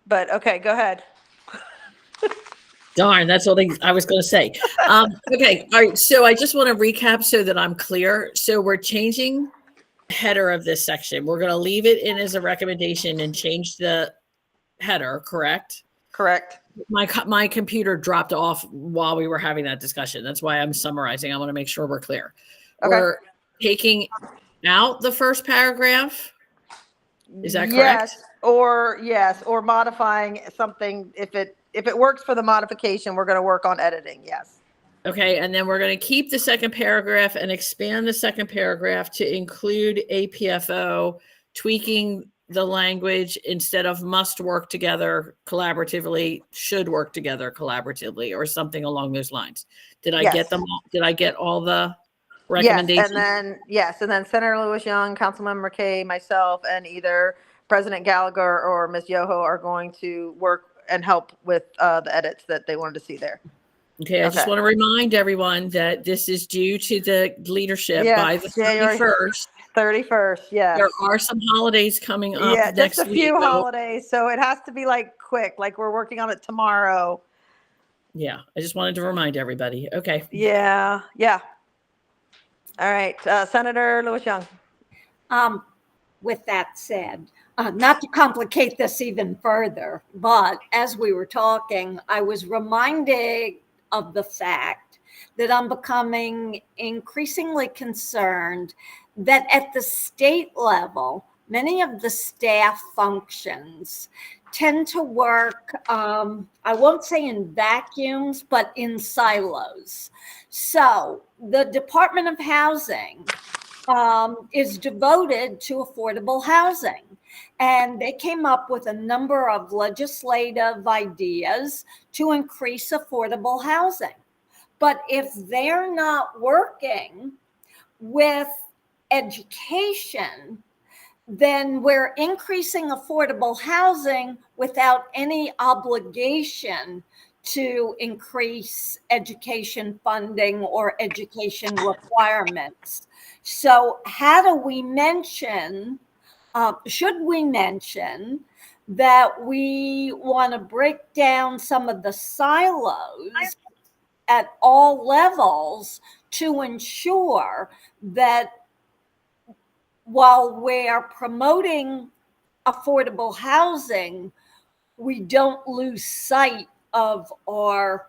But okay, go ahead. Darn, that's what I was going to say. Okay, all right. So I just want to recap so that I'm clear. So we're changing the header of this section. We're going to leave it in as a recommendation and change the header, correct? Correct. My computer dropped off while we were having that discussion. That's why I'm summarizing. I want to make sure we're clear. Okay. We're taking out the first paragraph. Is that correct? Yes, or modifying something if it works for the modification, we're going to work on editing. Yes. Okay, and then we're going to keep the second paragraph and expand the second paragraph to include APFO, tweaking the language instead of must work together collaboratively, should work together collaboratively, or something along those lines. Did I get them all? Did I get all the recommendations? Yes, and then Senator Lewis Young, Councilmember McKay, myself, and either President Gallagher or Ms. Yoho are going to work and help with the edits that they wanted to see there. Okay, I just want to remind everyone that this is due to the leadership by the 31st. 31st, yes. There are some holidays coming up next week. Yeah, just a few holidays, so it has to be like quick, like we're working on it tomorrow. Yeah, I just wanted to remind everybody. Okay. Yeah. All right, Senator Lewis Young. With that said, not to complicate this even further, but as we were talking, I was reminded of the fact that I'm becoming increasingly concerned that at the state level, many of the staff functions tend to work, I won't say in vacuums, but in silos. So the Department of Housing is devoted to affordable housing. And they came up with a number of legislative ideas to increase affordable housing. But if they're not working with education, then we're increasing affordable housing without any obligation to increase education funding or education requirements. So how do we mention, should we mention that we want to break down some of the silos at all levels to ensure that while we're promoting affordable housing, we don't lose sight of our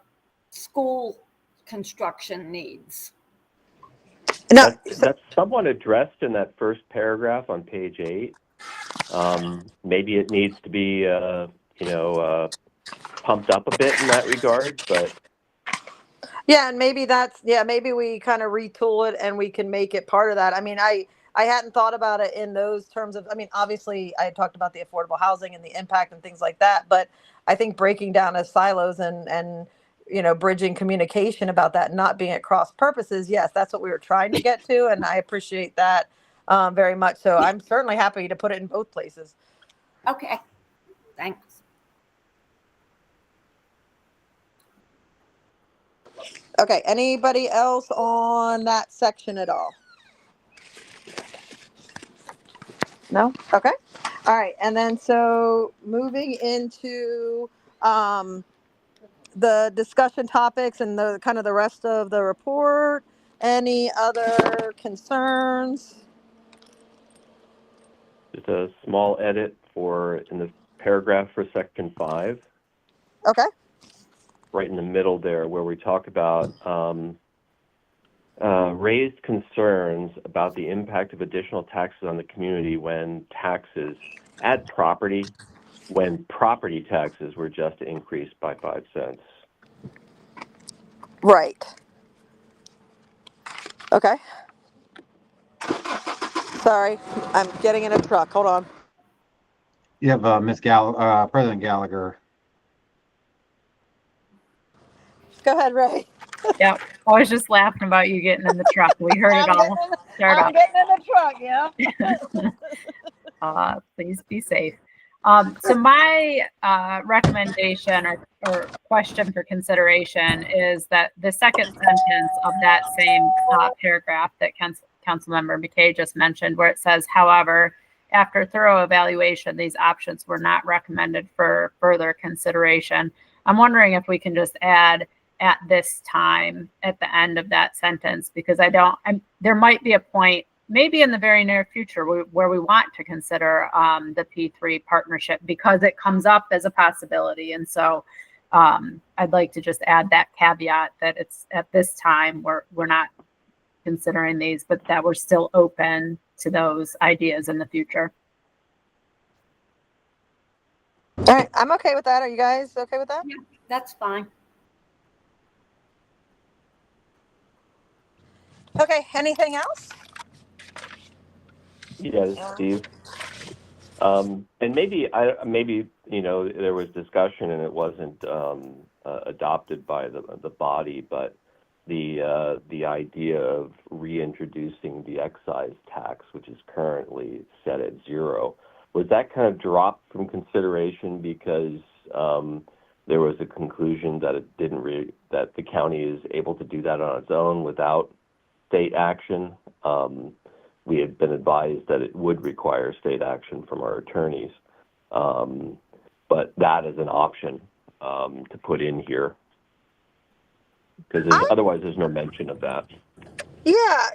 school construction needs? No, that's somewhat addressed in that first paragraph on page 8. Maybe it needs to be, pumped up a bit in that regard, but. Yeah, and maybe maybe we kind of retool it and we can make it part of that. I mean, I hadn't thought about it in those terms of, I mean, obviously I talked about the affordable housing and the impact and things like that, but I think breaking down as silos and bridging communication about that, not being at cross purposes. Yes, that's what we were trying to get to. And I appreciate that very much. So I'm certainly happy to put it in both places. Okay, thanks. Okay, anybody else on that section at all? No? Okay. All right. And then so moving into the discussion topics and the kind of the rest of the report. Any other concerns? Just a small edit in the paragraph for section 5. Okay. Right in the middle there, where we talk about raised concerns about the impact of additional taxes on the community when property taxes were just increased by 5 cents. Right. Okay. Sorry, I'm getting in a truck. Hold on. You have President Gallagher. Go ahead, Ray. Yeah, I was just laughing about you getting in the truck. We heard it all. I'm getting in the truck, yeah. Please be safe. So my recommendation or question for consideration is that the second sentence of that same paragraph that Councilmember McKay just mentioned, where it says, however, after thorough evaluation, these options were not recommended for further consideration. I'm wondering if we can just add at this time at the end of that sentence, because there might be a point maybe in the very near future where we want to consider the P3 partnership because it comes up as a possibility. And so I'd like to just add that caveat that it's at this time we're not considering these, but that we're still open to those ideas in the future. All right, I'm okay with that. Are you guys okay with that? Yeah, that's fine. Okay, anything else? Yeah, this is Steve. And maybe there was discussion and it wasn't adopted by the body, but the idea of reintroducing the excise tax, which is currently set at 0, was that kind of dropped from consideration because there was a conclusion that it didn't that the county is able to do that on its own without state action? We had been advised that it would require state action from our attorneys, but that is an option to put in here because otherwise there's no mention of that. Yeah,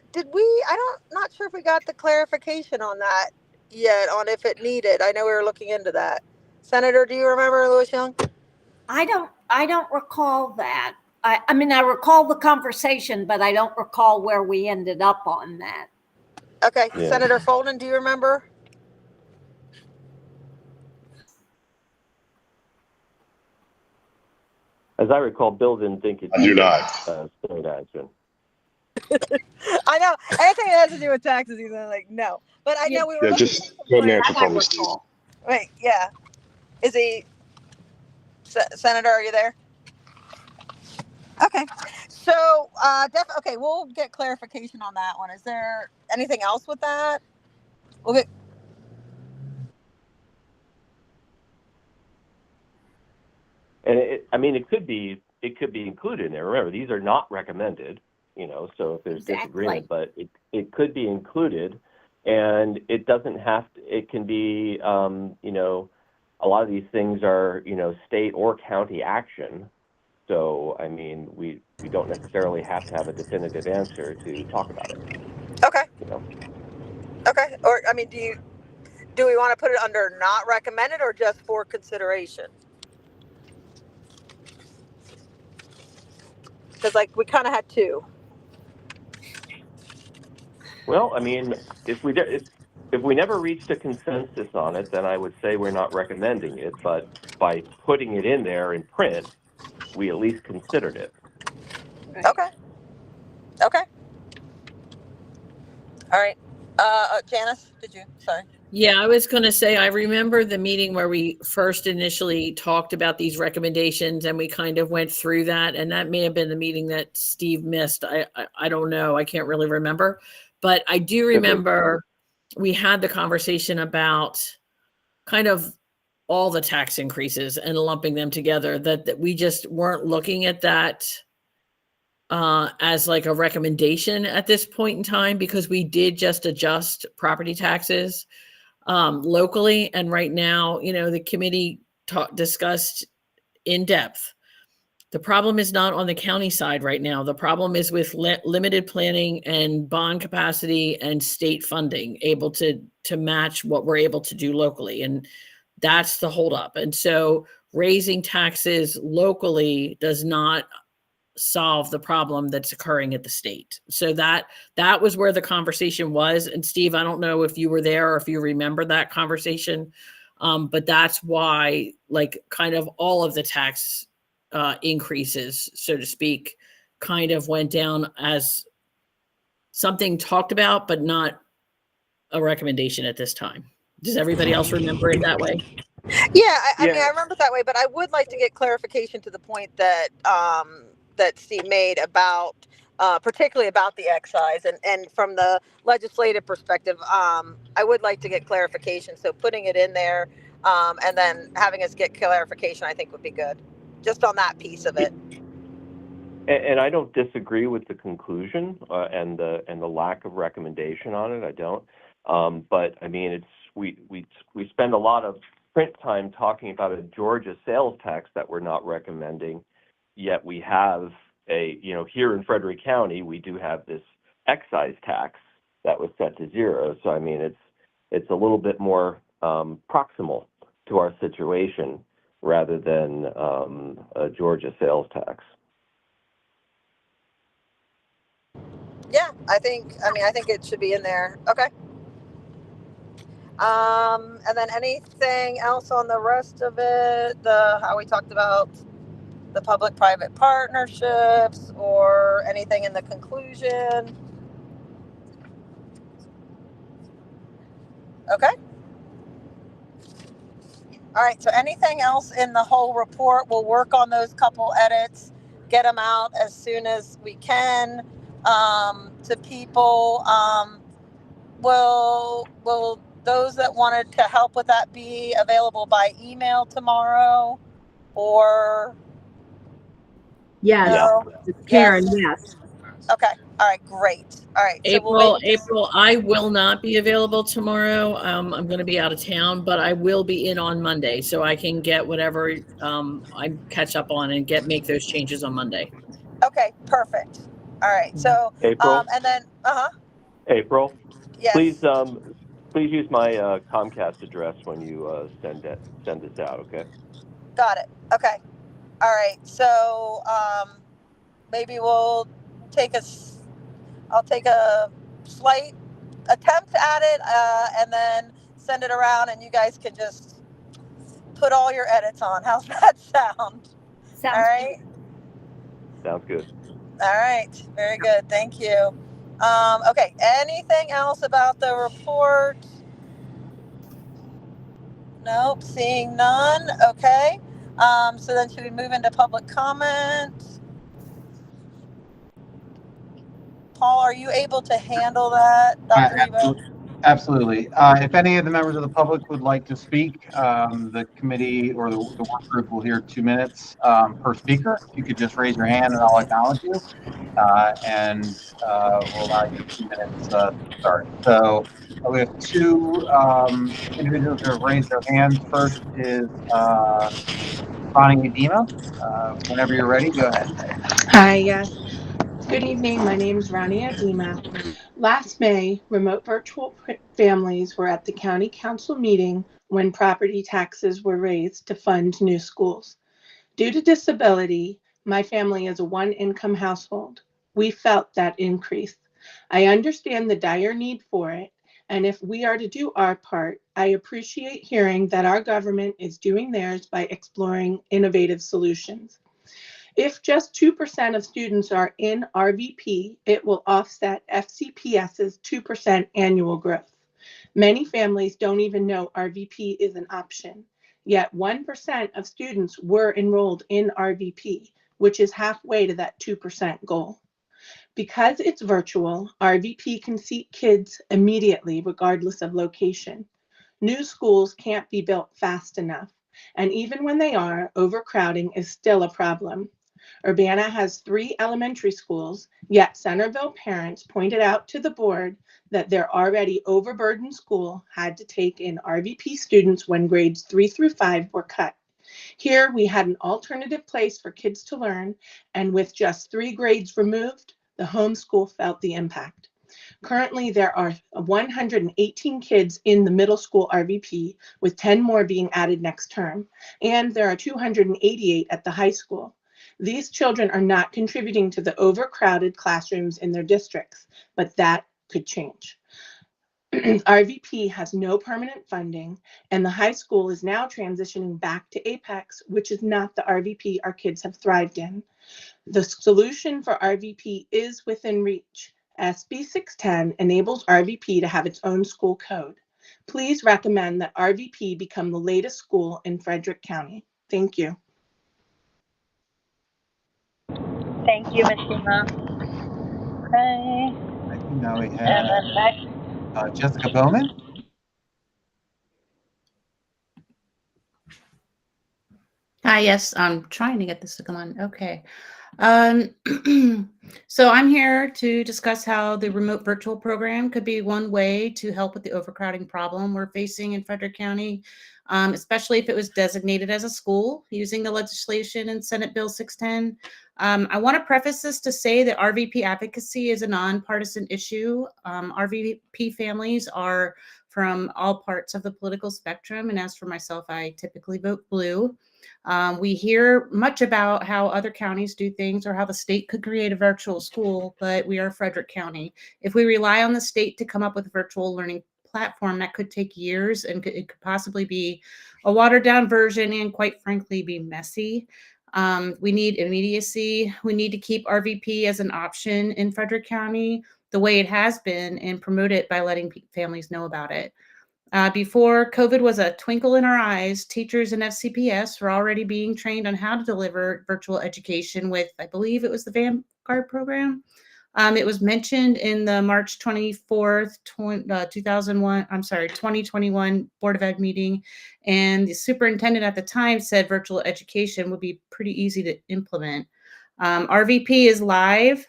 not sure if we got the clarification on that yet, on if it needed. I know we were looking into that. Senator, do you remember, Louis Young? I don't recall that. I mean, I recall the conversation, but I don't recall where we ended up on that. Okay, Yeah. Senator Folden, do you remember? As I recall, Bill didn't think it. I do not. State action. I know anything that has to do with taxes, he's like no. But I know we were. Yeah, just go ahead and answer for me, Steve. Wait, yeah. Is he? Senator, are you there? Okay. So, okay, we'll get clarification on that one. Is there anything else with that? We'll get. And it could be included in there. Remember, these are not recommended, so if there's disagreement, but it could be included, and it doesn't have to. It can be, a lot of these things are, state or county action. So, I mean, we don't necessarily have to have a definitive answer to talk about it. Okay. Okay. Or, I mean, do we want to put it under not recommended or just for consideration? Because, we kind of had two. Well, I mean, if we never reached a consensus on it, then I would say we're not recommending it. But by putting it in there in print, we at least considered it. Right. Okay. All right. Janice, sorry. Yeah, I was going to say, I remember the meeting where we first initially talked about these recommendations and we kind of went through that. And that may have been the meeting that Steve missed. I don't know. I can't really remember. But I do remember we had the conversation about kind of all the tax increases and lumping them together, that we just weren't looking at that as like a recommendation at this point in time, because we did just adjust property taxes locally. And right now, the committee discussed in depth. The problem is not on the county side right now. The problem is with limited planning and bond capacity and state funding able to match what we're able to do locally. And that's the holdup. And so raising taxes locally does not solve the problem that's occurring at the state. So that was where the conversation was. And Steve, I don't know if you were there or if you remember that conversation, but that's why kind of all of the tax increases, so to speak, kind of went down as something talked about, but not a recommendation at this time. Does everybody else remember it that way? Yeah, I mean, I remember it that way, but I would like to get clarification to the point that that Steve made about particularly about the excise and from the legislative perspective, I would like to get clarification. So putting it in there And then having us get clarification, I think would be good, just on that piece of it. And I don't disagree with the conclusion and the lack of recommendation on it. I don't. But I mean, we spend a lot of print time talking about a Georgia sales tax that we're not recommending, yet we have here in Frederick County, we do have this excise tax that was set to 0. So I mean, it's a little bit more proximal to our situation rather than a Georgia sales tax. Yeah, I think it should be in there. Okay. And then anything else on the rest of it? How we talked about the public-private partnerships or anything in the conclusion? Okay. All right. So anything else in the whole report? We'll work on those couple edits, get them out as soon as we can to people. Will those that wanted to help with that be available by email tomorrow, or Yes, no? Karen, Yes. yes. Okay. All right. Great. All right. So April, I will not be available tomorrow. I'm going to be out of town, but I will be in on Monday, so I can get whatever I catch up on and make those changes on Monday. Okay. Perfect. All right. So April. And then April. yes. Please use my Comcast address when you send this out. Okay. Got it. Okay. All right. So maybe I'll take a slight attempt at it, and then send it around, and you guys can just put all your edits on. How's that sound? All right. Sounds good. All right. Very good. Thank you. Okay. Anything else about the report? Nope. Seeing none. Okay. So then should we move into public comment? Paul, are you able to handle that, Dr. Evo? Absolutely. If any of the members of the public would like to speak, the committee or the work group will hear 2 minutes per speaker. If you could just raise your hand and I'll acknowledge you, and we'll allow you 2 minutes to start. So we have 2 individuals who have raised their hands. First is Bonnie Edema. Whenever you're ready, go ahead. Hi, yes. Good evening. My name is Rani Adima. Last May, remote virtual families were at the county council meeting when property taxes were raised to fund new schools. Due to disability, my family is a one-income household. We felt that increase. I understand the dire need for it, and if we are to do our part, I appreciate hearing that our government is doing theirs by exploring innovative solutions. If just 2% of students are in RVP, it will offset FCPS's 2% annual growth. Many families don't even know RVP is an option, yet 1% of students were enrolled in RVP, which is halfway to that 2% goal. Because it's virtual, RVP can seat kids immediately, regardless of location. New schools can't be built fast enough, and even when they are, overcrowding is still a problem. Urbana has 3 elementary schools, yet Centerville parents pointed out to the board that their already overburdened school had to take in RVP students when grades 3 through 5 were cut. Here we had an alternative place for kids to learn, and with just 3 grades removed, the homeschool felt the impact. Currently, there are 118 kids in the middle school RVP, with 10 more being added next term, and there are 288 at the high school. These children are not contributing to the overcrowded classrooms in their districts, but that could change. RVP has no permanent funding, and the high school is now transitioning back to Apex, which is not the RVP our kids have thrived in. The solution for RVP is within reach. SB 610 enables RVP to have its own school code. Please recommend that RVP become the latest school in Frederick County. Thank you. Thank you, Ms. Shima. Okay. Now we And have then next, Jessica Bowman. Hi, yes, I'm trying to get this to come on. Okay. Um, so I'm here to discuss how the remote virtual program could be one way to help with the overcrowding problem we're facing in Frederick County, especially if it was designated as a school using the legislation in Senate Bill 610. I want to preface this to say that RVP advocacy is a nonpartisan issue. RVP families are from all parts of the political spectrum, and as for myself, I typically vote blue. We hear much about how other counties do things or how the state could create a virtual school, but we are Frederick County. If we rely on the state to come up with a virtual learning platform, that could take years and it could possibly be a watered down version and quite frankly be messy. We need immediacy. We need to keep RVP as an option in Frederick County the way it has been and promote it by letting families know about it. Before COVID was a twinkle in our eyes, teachers and FCPS were already being trained on how to deliver virtual education with, I believe it was the Vanguard program. It was mentioned in the March 24th, 2021 Board of Ed meeting, and the superintendent at the time said virtual education would be pretty easy to implement. RVP is live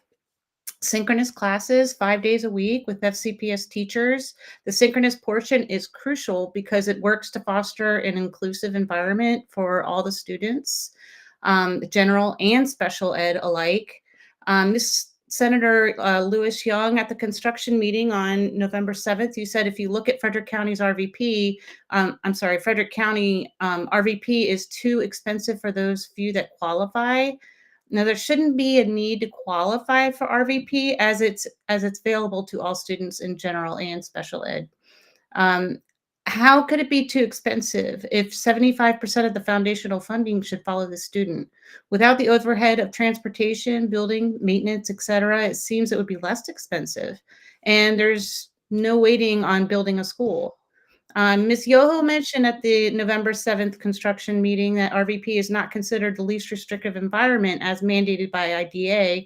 synchronous classes 5 days a week with FCPS teachers. The synchronous portion is crucial because it works to foster an inclusive environment for all the students, general and special ed alike. This Senator Lewis Young at the construction meeting on November 7th, you said if you look at Frederick County's RVP, Frederick County RVP is too expensive for those few that qualify. Now, there shouldn't be a need to qualify for RVP as it's available to all students in general and special ed. How could it be too expensive if 75% of the foundational funding should follow the student? Without the overhead of transportation, building, maintenance, etc., it seems it would be less expensive. And there's no waiting on building a school. Ms. Yoho mentioned at the November 7th construction meeting that RVP is not considered the least restrictive environment as mandated by IDA.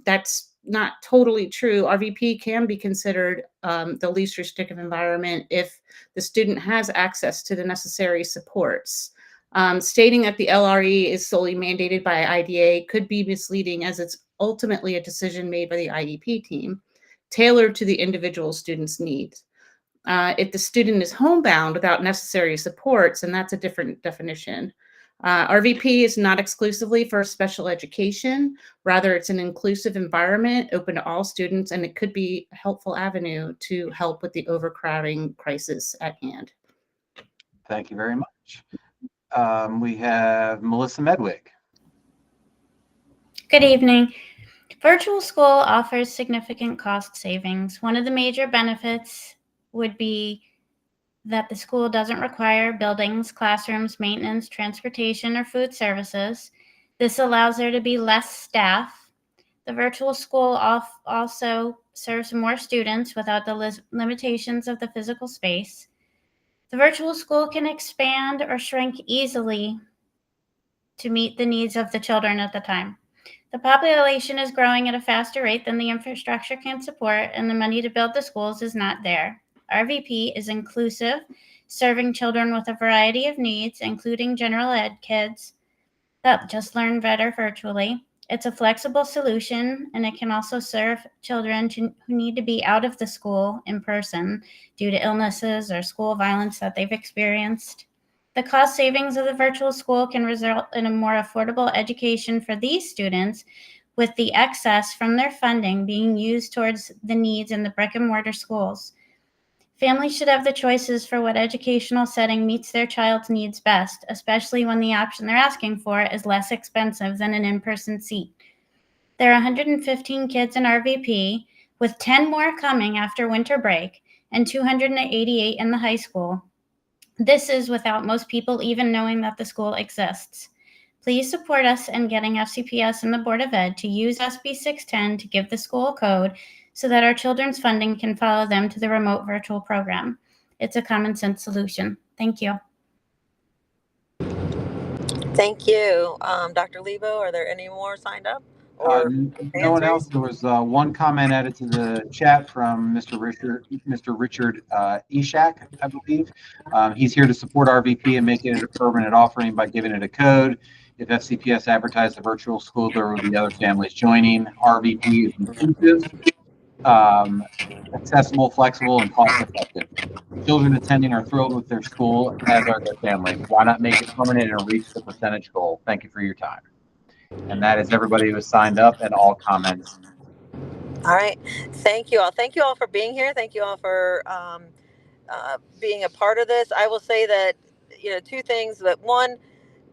That's not totally true. RVP can be considered the least restrictive environment if the student has access to the necessary supports. Stating that the LRE is solely mandated by IDA could be misleading as it's ultimately a decision made by the IEP team, tailored to the individual student's needs. If the student is homebound without necessary supports, and that's a different definition. RVP is not exclusively for special education. Rather, it's an inclusive environment open to all students, and it could be a helpful avenue to help with the overcrowding crisis at hand. Thank you very much. We have Melissa Medwick. Good evening. Virtual school offers significant cost savings. One of the major benefits would be that the school doesn't require buildings, classrooms, maintenance, transportation, or food services. This allows there to be less staff. The virtual school also serves more students without the limitations of the physical space. The virtual school can expand or shrink easily to meet the needs of the children at the time. The population is growing at a faster rate than the infrastructure can support, and the money to build the schools is not there. RVP is inclusive, serving children with a variety of needs, including general ed kids that just learn better virtually. It's a flexible solution, and it can also serve children who need to be out of the school in person due to illnesses or school violence that they've experienced. The cost savings of the virtual school can result in a more affordable education for these students, with the excess from their funding being used towards the needs in the brick and mortar schools. Families should have the choices for what educational setting meets their child's needs best, especially when the option they're asking for is less expensive than an in-person seat. There are 115 kids in RVP, with 10 more coming after winter break, and 288 in the high school. This is without most people even knowing that the school exists. Please support us in getting FCPS and the Board of Ed to use SB 610 to give the school a code so that our children's funding can follow them to the remote virtual program. It's a common sense solution. Thank you. Thank you. Dr. Lebo, are there any more signed up? or No one else. answers? There was one comment added to the chat from Mr. Richard Eshak, I believe. He's here to support RVP and make it a permanent offering by giving it a code. If FCPS advertised the virtual school, there will be other families joining. RVP is inclusive, accessible, flexible, and cost effective. Children attending are thrilled with their school, as are their families. Why not make it permanent and reach the percentage goal? Thank you for your time. And that is everybody who has signed up and all comments. All right. Thank you all. Thank you all for being here. Thank you all for being a part of this. I will say that, two things. That one,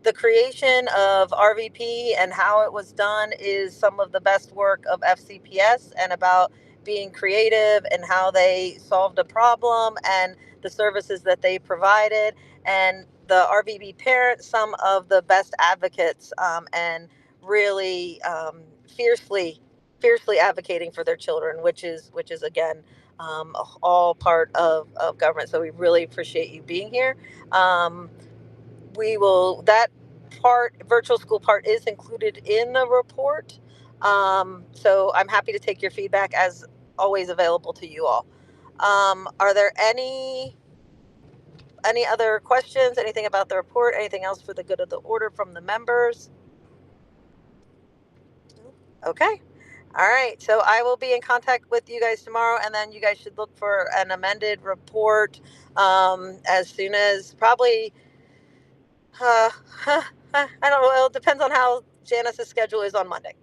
the creation of RVP and how it was done is some of the best work of FCPS, and about being creative and how they solved a problem and the services that they provided. And the RVP parents, some of the best advocates, and really fiercely advocating for their children, which is again, all part of government. So we really appreciate you being here. We will, that part, virtual school part, is included in the report. So I'm happy to take your feedback, as always, available to you all. Are there any other questions? Anything about the report? Anything else for the good of the order from the members? Okay. All right. So I will be in contact with you guys tomorrow, and then you guys should look for an amended report as soon as, probably, I don't know. It depends on how Janice's schedule is on Monday.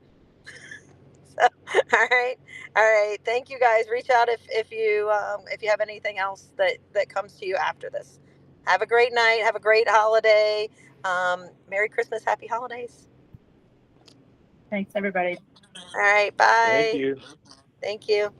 So, all right. Thank you, guys. Reach out if you have anything else that comes to you after this. Have a great night. Have a great holiday. Merry Christmas. Happy holidays. Thanks, everybody. All right. Bye. Thank you. Thank you.